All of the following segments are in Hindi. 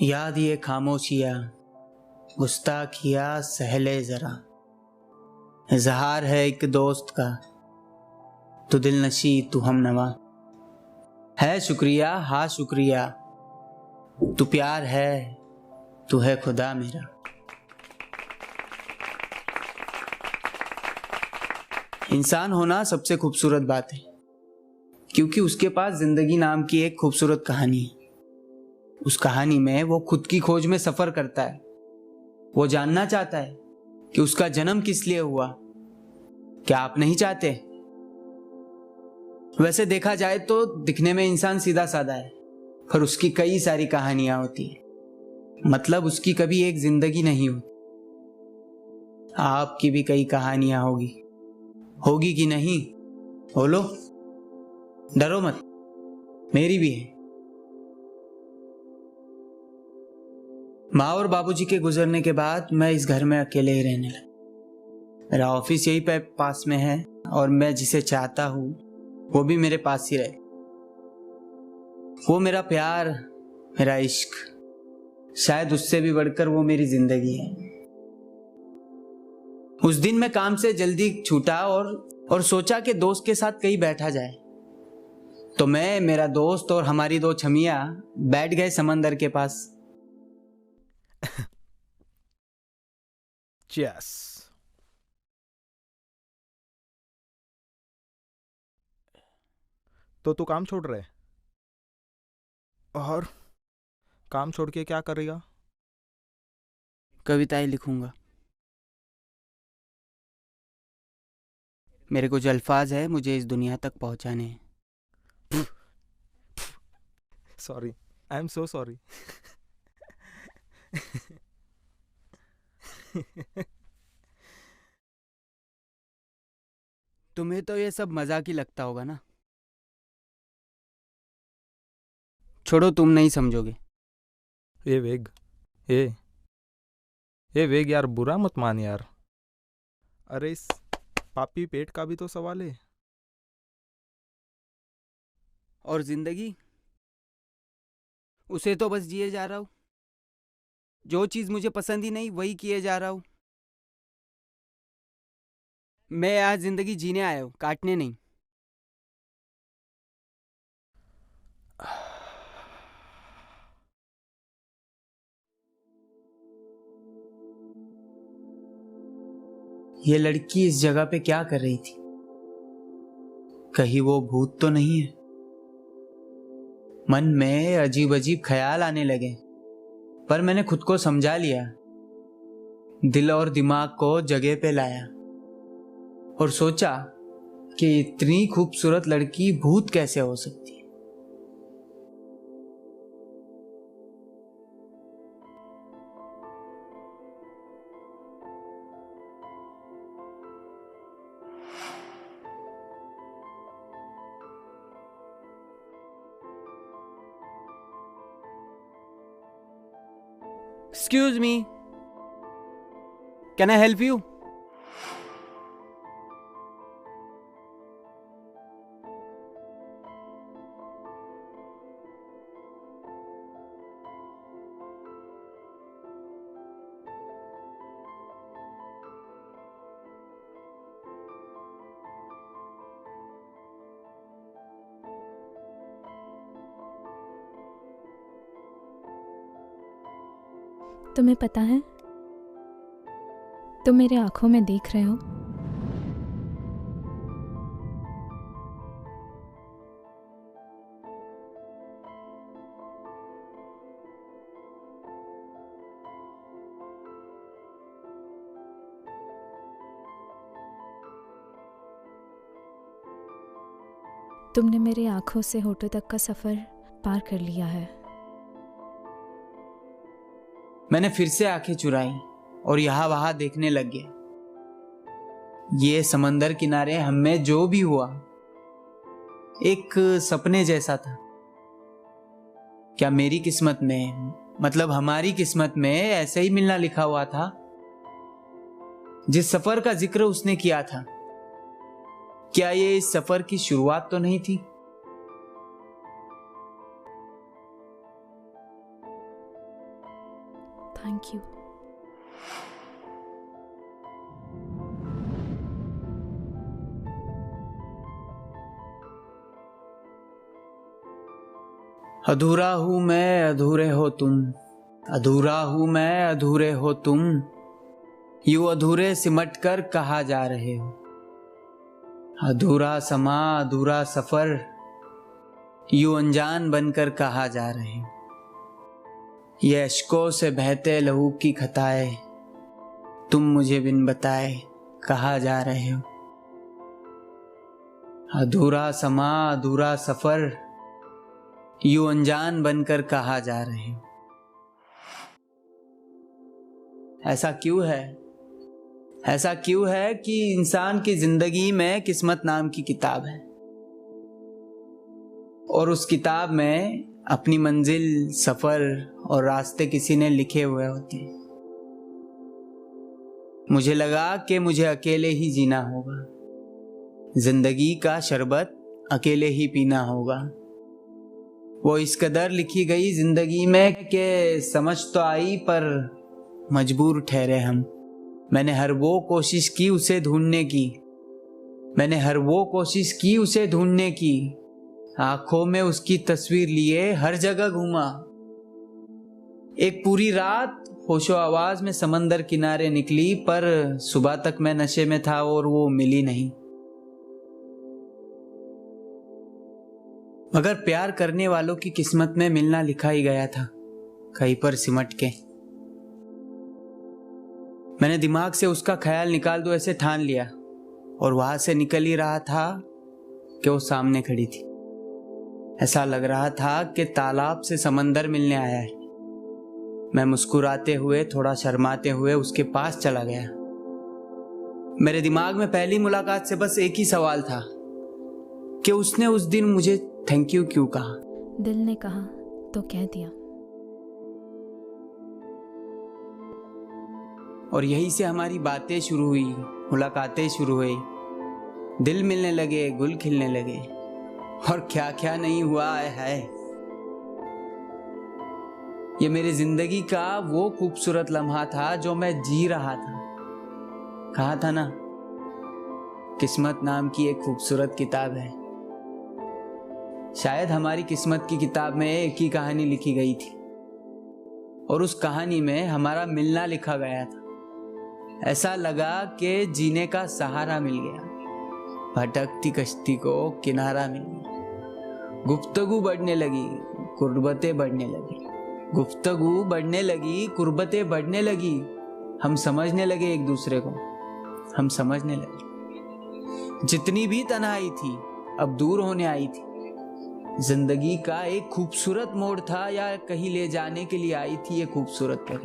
याद ये खामोशियाँ गुस्ताखिया सहले जरा, इजहार है एक दोस्त का, तू दिल नशी तू हम नवा। है शुक्रिया हाँ शुक्रिया, तू प्यार है तू है खुदा मेरा। इंसान होना सबसे खूबसूरत बात है, क्योंकि उसके पास जिंदगी नाम की एक खूबसूरत कहानी है। उस कहानी में वो खुद की खोज में सफर करता है। वो जानना चाहता है कि उसका जन्म किस लिए हुआ। क्या आप नहीं चाहते? वैसे देखा जाए तो दिखने में इंसान सीधा साधा है, पर उसकी कई सारी कहानियां होती है। मतलब उसकी कभी एक जिंदगी नहीं होती। आपकी भी कई कहानियां होगी कि नहीं? बोलो, डरो मत, मेरी भी है। माँ और बाबूजी के गुजरने के बाद मैं इस घर में अकेले ही रहने लगा। मेरा ऑफिस यही पे पास में है और मैं जिसे चाहता हूँ वो भी मेरे पास ही रहे। वो मेरा प्यार, मेरा इश्क, शायद उससे भी बढ़कर वो मेरी जिंदगी है। उस दिन मैं काम से जल्दी छूटा और सोचा कि दोस्त के साथ कहीं बैठा जाए। तो मैं, मेरा दोस्त और हमारी दो छमिया बैठ गए समंदर के पास। Cheers. तो तू काम छोड़ रहे? और काम छोड़ के क्या करेगा? कविताएं लिखूंगा। मेरे कुछ अल्फाज है मुझे इस दुनिया तक पहुंचाने हैं। Sorry, I am so sorry. तुम्हें तो ये सब मजाक ही लगता होगा ना? छोड़ो, तुम नहीं समझोगे। ये वेग, ये वेग यार, बुरा मत मान यार। अरे इस पापी पेट का भी तो सवाल है। और जिंदगी, उसे तो बस जिए जा रहा हूं। जो चीज मुझे पसंद ही नहीं वही किए जा रहा हूं। मैं आज जिंदगी जीने आया हूं, काटने नहीं। ये लड़की इस जगह पे क्या कर रही थी? कहीं वो भूत तो नहीं है? मन में अजीब अजीब ख्याल आने लगे, पर मैंने खुद को समझा लिया। दिल और दिमाग को जगह पे लाया और सोचा कि इतनी खूबसूरत लड़की भूत कैसे हो सकती है। Excuse me, can I help you? तुम्हें पता है, तुम मेरे आंखों में देख रहे हो। तुमने मेरी आंखों से होठों तक का सफर पार कर लिया है। मैंने फिर से आंखें चुराई और यहाँ वहां देखने लग गया। ये समंदर किनारे हमें जो भी हुआ एक सपने जैसा था। क्या मेरी किस्मत में, मतलब हमारी किस्मत में ऐसे ही मिलना लिखा हुआ था? जिस सफर का जिक्र उसने किया था, क्या ये इस सफर की शुरुआत तो नहीं थी? Thank you. अधूरा हूं मैं, अधूरे हो तुम। अधूरा हूं मैं, अधूरे हो तुम। यूं अधूरे सिमट कर कहाँ जा रहे हो। अधूरा समा, अधूरा सफर। यूं अनजान बनकर कहाँ जा रहे हो। ये अश्कों से बहते लहू की खताएं, तुम मुझे बिन बताए कहाँ जा रहे हो। अधूरा समा, अधूरा सफर। यूं अनजान बनकर कहाँ जा रहे हो। ऐसा क्यों है? ऐसा क्यों है कि इंसान की जिंदगी में किस्मत नाम की किताब है और उस किताब में अपनी मंजिल, सफर और रास्ते किसी ने लिखे हुए होते हैं। मुझे लगा कि मुझे अकेले ही जीना होगा, जिंदगी का शरबत अकेले ही पीना होगा। वो इस कदर लिखी गई जिंदगी में कि समझ तो आई पर मजबूर ठहरे हम। मैंने हर वो कोशिश की उसे ढूंढने की। मैंने हर वो कोशिश की उसे ढूंढने की। आंखों में उसकी तस्वीर लिए हर जगह घूमा। एक पूरी रात होशो आवाज में समंदर किनारे निकली, पर सुबह तक मैं नशे में था और वो मिली नहीं। मगर प्यार करने वालों की किस्मत में मिलना लिखा ही गया था, कहीं पर सिमट के। मैंने दिमाग से उसका ख्याल निकाल दो ऐसे ठान लिया और वहां से निकल ही रहा था कि वो सामने खड़ी थी। ऐसा लग रहा था कि तालाब से समंदर मिलने आया है। मैं मुस्कुराते हुए, थोड़ा शर्माते हुए उसके पास चला गया। मेरे दिमाग में पहली मुलाकात से बस एक ही सवाल था कि उसने उस दिन मुझे थैंक यू क्यों कहा। दिल ने कहा तो कह दिया। और यहीं से हमारी बातें शुरू हुई, मुलाकातें शुरू हुई, दिल मिलने लगे, गुल खिलने लगे और क्या क्या नहीं हुआ है। ये मेरी जिंदगी का वो खूबसूरत लम्हा था जो मैं जी रहा था। कहा था ना, किस्मत नाम की एक खूबसूरत किताब है। शायद हमारी किस्मत की किताब में एक ही कहानी लिखी गई थी और उस कहानी में हमारा मिलना लिखा गया था। ऐसा लगा कि जीने का सहारा मिल गया, भटकती कश्ती को किनारा मिल गया। गुफ्तगू बढ़ने लगी, कुर्बतें बढ़ने लगी। गुफ्तगू बढ़ने लगी, कुर्बतें बढ़ने लगी। हम समझने लगे एक दूसरे को, हम समझने लगे। जितनी भी तन्हाई थी अब दूर होने आई थी। जिंदगी का एक खूबसूरत मोड़ था, या कहीं ले जाने के लिए आई थी ये खूबसूरत पल।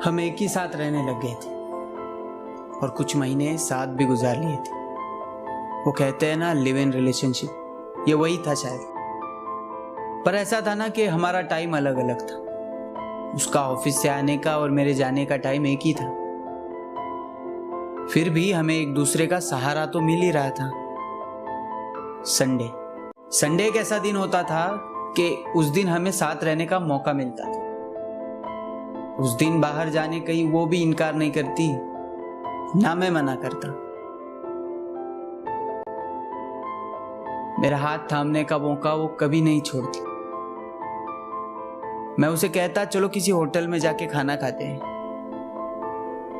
हम एक ही साथ रहने लग गए थे और कुछ महीने साथ भी गुजार लिए थे। वो कहते हैं ना, लिव इन रिलेशनशिप, ये वही था शायद। पर ऐसा था ना कि हमारा टाइम अलग अलग था। उसका ऑफिस से आने का और मेरे जाने का टाइम एक ही था। फिर भी हमें एक दूसरे का सहारा तो मिल ही रहा था। संडे एक ऐसा दिन होता था कि उस दिन हमें साथ रहने का मौका मिलता था। उस दिन बाहर जाने कहीं वो भी इनकार नहीं करती, ना मैं मना करता। मेरा हाथ थामने का मौका वो कभी नहीं छोड़ती। मैं उसे कहता चलो किसी होटल में जाके खाना खाते हैं,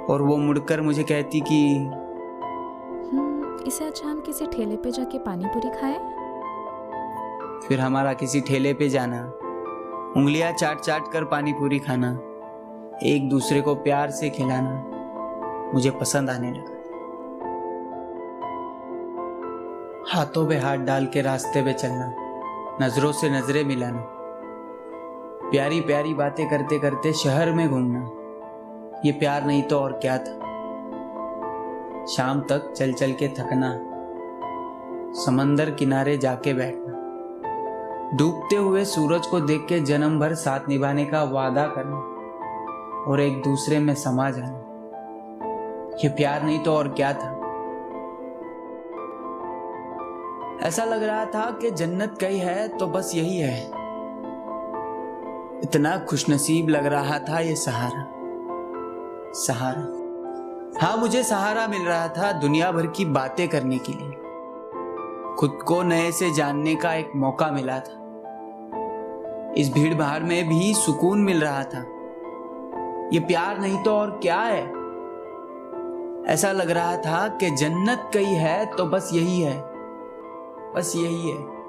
और वो मुड़कर मुझे कहती कि इससे अच्छा हम किसी ठेले पे जाके पानी पूरी खाएं। फिर हमारा किसी ठेले पे जाना, उंगलियां चाट चाट कर पानी पूरी खाना, एक दूसरे को प्यार से खिलाना मुझे पसंद आने लगा। हाथों पे हाथ डाल के रास्ते पे चलना, नजरों से नजरें मिलाना, प्यारी प्यारी बातें करते करते शहर में घूमना, ये प्यार नहीं तो और क्या था। शाम तक चल चल के थकना, समंदर किनारे जाके बैठना, डूबते हुए सूरज को देख के जन्म भर साथ निभाने का वादा करना और एक दूसरे में समा जाना, ये प्यार नहीं तो और क्या था। ऐसा लग रहा था कि जन्नत कहीं है तो बस यही है, इतना खुशनसीब लग रहा था ये सहारा। सहारा, हाँ, मुझे सहारा मिल रहा था दुनिया भर की बातें करने के लिए। खुद को नए से जानने का एक मौका मिला था। इस भीड़ भाड़ में भी सुकून मिल रहा था। ये प्यार नहीं तो और क्या है। ऐसा लग रहा था कि जन्नत कहीं है तो बस यही है, बस यही है।